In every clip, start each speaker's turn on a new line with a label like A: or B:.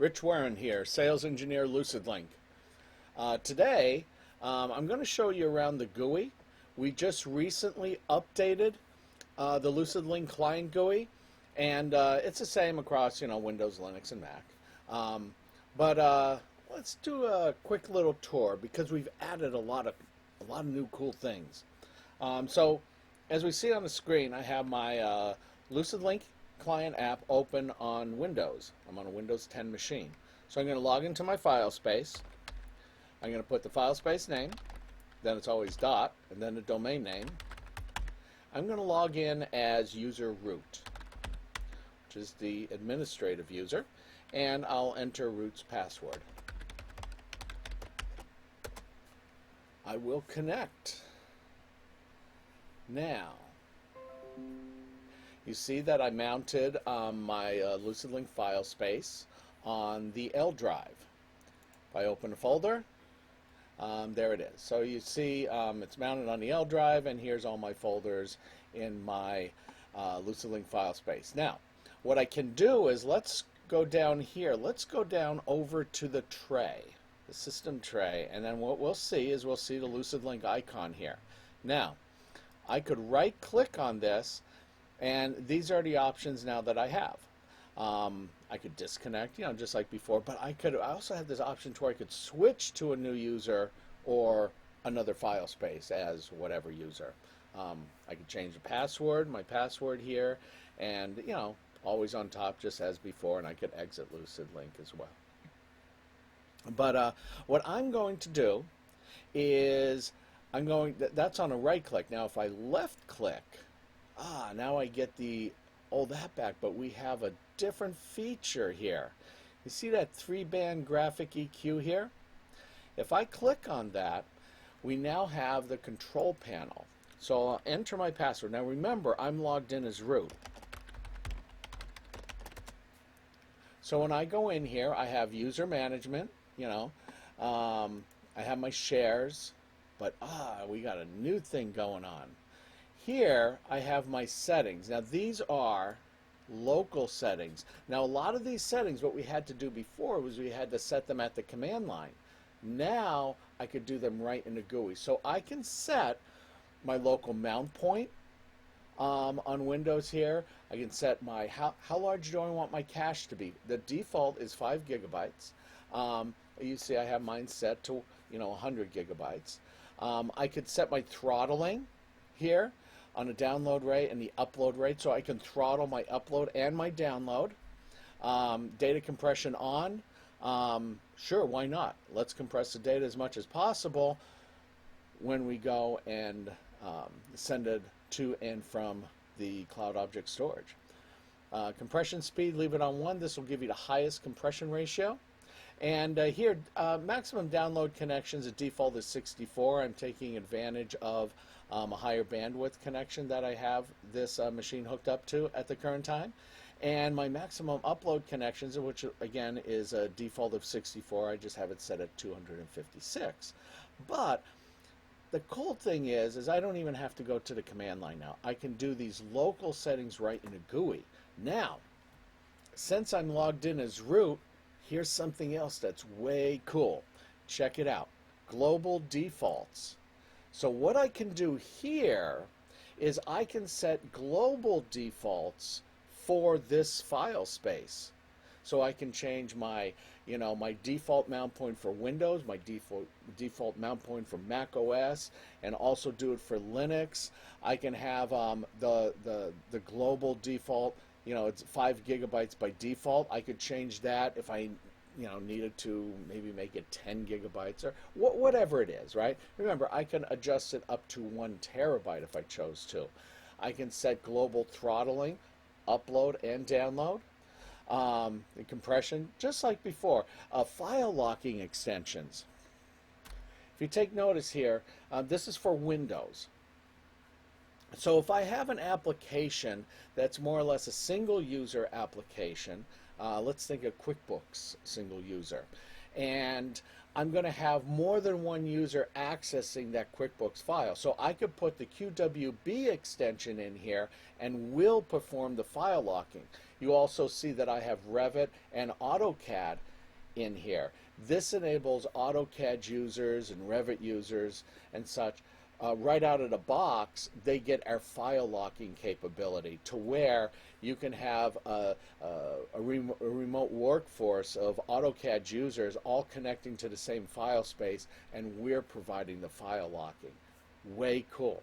A: Rich Warren here, Sales Engineer, LucidLink. Today, I'm going to show you around the GUI. We just recently updated the LucidLink client GUI, and it's the same across, Windows, Linux, and Mac. But let's do a quick little tour because we've added a lot of new cool things. So, as we see on the screen, I have my LucidLink client app open on Windows. I'm on a Windows 10 machine. So I'm going to log into my file space. I'm going to put the file space name, then it's always dot, and then the domain name. I'm going to log in as user root, which is the administrative user, and I'll enter root's password. I will connect. Now, you see that I mounted my LucidLink file space on the L drive. If I open a folder, there it is. So you see it's mounted on the L drive, and here's all my folders in my LucidLink file space. Now, what I can do is let's go down here. Let's go down over to the tray, the system tray, and then what we'll see is we'll see the LucidLink icon here. Now, I could right-click on this, and these are the options now that I have. I could disconnect, just like before, but I also have this option to where I could switch to a new user or another file space as whatever user. I could change the password, my password here, and always on top just as before, and I could exit LucidLink as well. But what I'm going to do is that's on a right click. Now if I left click, now I get that back, but we have a different feature here. You see that 3-band graphic EQ here? If I click on that, we now have the control panel. So I'll enter my password. Now remember, I'm logged in as root. So when I go in here, I have user management, I have my shares, but we got a new thing going on. Here I have my settings. Now these are local settings. Now a lot of these settings, what we had to do before was we had to set them at the command line. Now I could do them right in the GUI. So I can set my local mount point on Windows here. I can set my how large do I want my cache to be. The default is 5 gigabytes. You see I have mine set to 100 gigabytes. I could set my throttling here on a download rate and the upload rate, so I can throttle my upload and my download. Data compression on, sure, why not? Let's compress the data as much as possible when we go and send it to and from the cloud object storage. Compression speed, leave it on 1. This will give you the highest compression ratio. And here, maximum download connections, the default is 64. I'm taking advantage of a higher bandwidth connection that I have this machine hooked up to at the current time. And my maximum upload connections, which again is a default of 64, I just have it set at 256. But the cool thing is I don't even have to go to the command line now. I can do these local settings right in the GUI. Now, since I'm logged in as root, here's something else that's way cool. Check it out. Global defaults. So what I can do here is I can set global defaults for this file space. So I can change my, my default mount point for Windows, my default mount point for Mac OS, and also do it for Linux. I can have the global default. It's 5 gigabytes by default. I could change that if I needed to maybe make it 10 gigabytes or whatever it is, right? Remember, I can adjust it up to 1 terabyte if I chose to. I can set global throttling, upload and download, the compression, just like before. File locking extensions. If you take notice here, this is for Windows. So if I have an application that's more or less a single user application, let's think of QuickBooks single user, and I'm going to have more than one user accessing that QuickBooks file. So I could put the QWB extension in here and will perform the file locking. You also see that I have Revit and AutoCAD in here. This enables AutoCAD users and Revit users and such, right out of the box, they get our file locking capability to where you can have a remote workforce of AutoCAD users all connecting to the same file space, and we're providing the file locking. Way cool.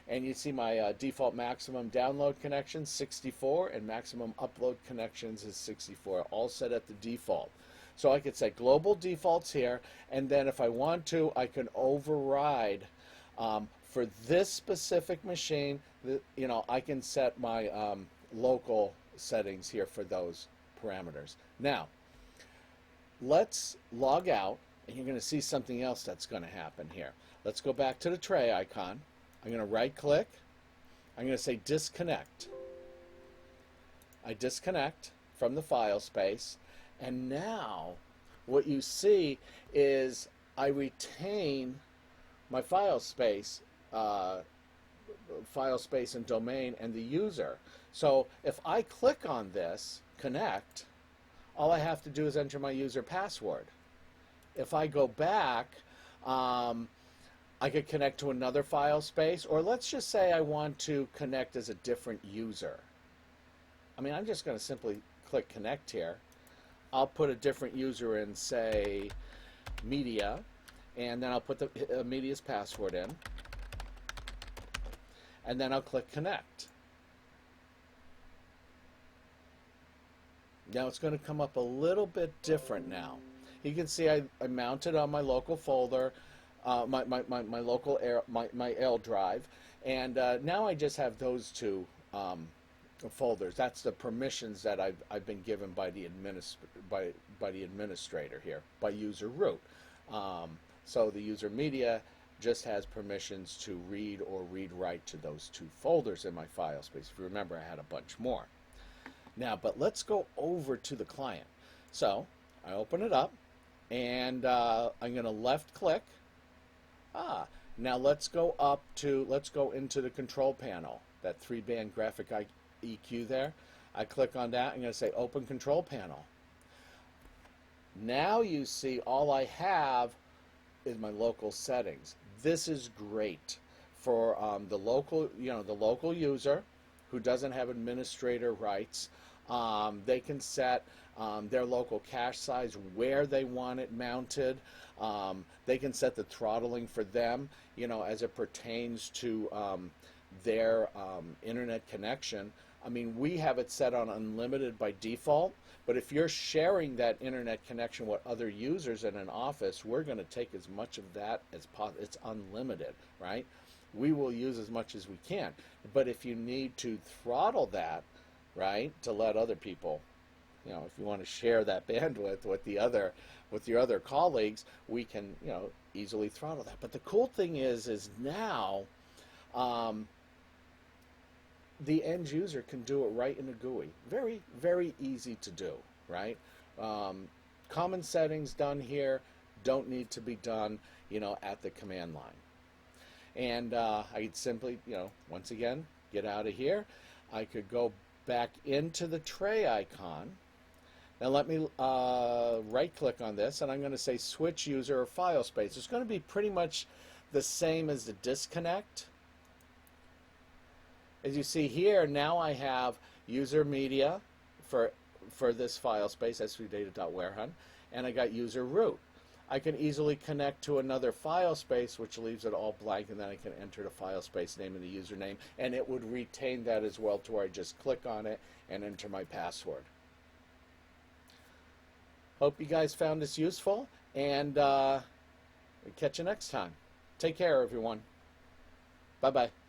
A: And you see my default maximum download connections 64 and maximum upload connections is 64, all set at the default. So I could set global defaults here, and then if I want to, I can override for this specific machine. You know, I can set my local settings here for those parameters. Now, let's log out, and you're going to see something else that's going to happen here. Let's go back to the tray icon. I'm going to right click. I'm going to say disconnect. I disconnect from the file space, and now what you see is I retain my file space and domain and the user. So if I click on this connect, all I have to do is enter my user password. If I go back, I could connect to another file space, or let's just say I want to connect as a different user. I mean, I'm just going to simply click connect here. I'll put a different user in, say, media, and then I'll put the media's password in, and then I'll click connect. Now it's going to come up a little bit different now. You can see I mounted on my local folder, my local my L drive, and now I just have those two folders. That's the permissions that I've been given by the administrator here, by user root. So the user media just has permissions to read or read write to those two folders in my file space. If you remember, I had a bunch more. Now, but let's go over to the client. So I open it up, and I'm going to left click. Now let's go into the control panel, that 3-band graphic EQ there. I click on that. I'm going to say open control panel. Now you see all I have is my local settings. This is great for the local user who doesn't have administrator rights. They can set their local cache size, where they want it mounted. They can set the throttling for them, as it pertains to their internet connection. I mean, we have it set on unlimited by default, but if you're sharing that internet connection with other users in an office, we're going to take as much of that as possible. It's unlimited, right? We will use as much as we can. But if you need to throttle that, right, to let other people, if you want to share that bandwidth with your other colleagues, we can, easily throttle that. But the cool thing is now the end user can do it right in a GUI. Very, very easy to do, right? Common settings done here don't need to be done, at the command line. And I'd simply, once again, get out of here. I could go back into the tray icon. Now let me right click on this, and I'm going to say switch user or file space. It's going to be pretty much the same as the disconnect. As you see here, now I have user media for this file space, s3data.warehunt, and I got user root. I can easily connect to another file space, which leaves it all blank, and then I can enter the file space name and the username, and it would retain that as well, to where I just click on it and enter my password. Hope you guys found this useful, and we'll catch you next time. Take care, everyone. Bye-bye.